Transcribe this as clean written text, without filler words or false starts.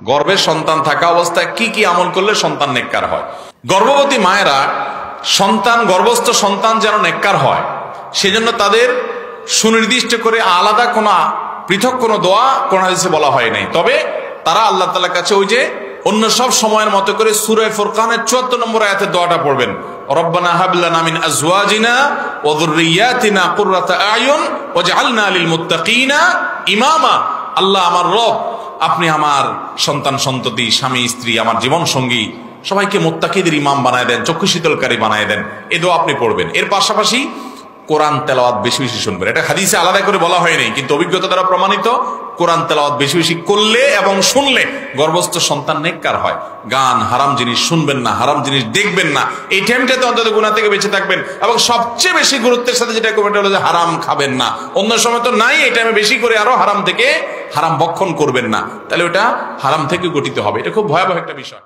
গর্ভের সন্তান থাকা অবস্থায় কি কি আমল করলে সন্তান নেককার হয়। গর্ভবতী মায়েরা গর্ভস্থ সন্তান যেন নেককার হয় সেজন্য তাদের সুনির্দিষ্ট করে আলাদা পৃথক কোনো দোয়া কোন হাদিসে বলা হয় নাই। তবে তারা আল্লাহ তাআলার কাছে ওই যে অন্য সব সময়ের মতো করে সূরা ফুরকানের ৭৪ নম্বর আয়াতের দোয়াটা পড়বেন, রব্বানা হাব লানা মিন আজওয়াজিনা ওয়া যুররিয়াতিনা কুররাতা আয়ুন ওয়াজআলনা লিল মুত্তাকিনা ইমামা। আল্লাহ আমার রব, আপনি আমার সন্তান সন্ততি, স্বামী স্ত্রী, আমার জীবন সঙ্গী সবাইকে মুত্তাকিদের ইমাম বানায় দেন, চক্ষু শীতলকারী বানায় দেন। এই দোয়া আপনি পড়বেন। এর পাশাপাশি কোরআন তেলাওয়াত বেশি বেশি শুনবেন। এটা হাদিসে আলাদা করে বলা হয়নি, কিন্তু অভিজ্ঞতা দ্বারা প্রমাণিত কোরআন তেলাওয়াত বেশি বেশি করলে এবং শুনলে গর্ভস্থ সন্তান নেককার হয়। গান, হারাম জিনিস শুনবেন না, হারাম জিনিস দেখবেন না। এই টাইমটাতে অন্তত গুনাহ থেকে বেঁচে থাকবেন। এবং সবচেয়ে বেশি গুরুত্বের সাথে যেটা করবেন হলো যে হারাম খাবেন না। অন্য সময় তো নাই, এই টাইমে বেশি করে আরো হারাম ভক্ষণ করবেন না, তাহলে ওটা হারাম থেকে গঠিত হবে। এটা খুব ভয়াবহ একটা বিষয়।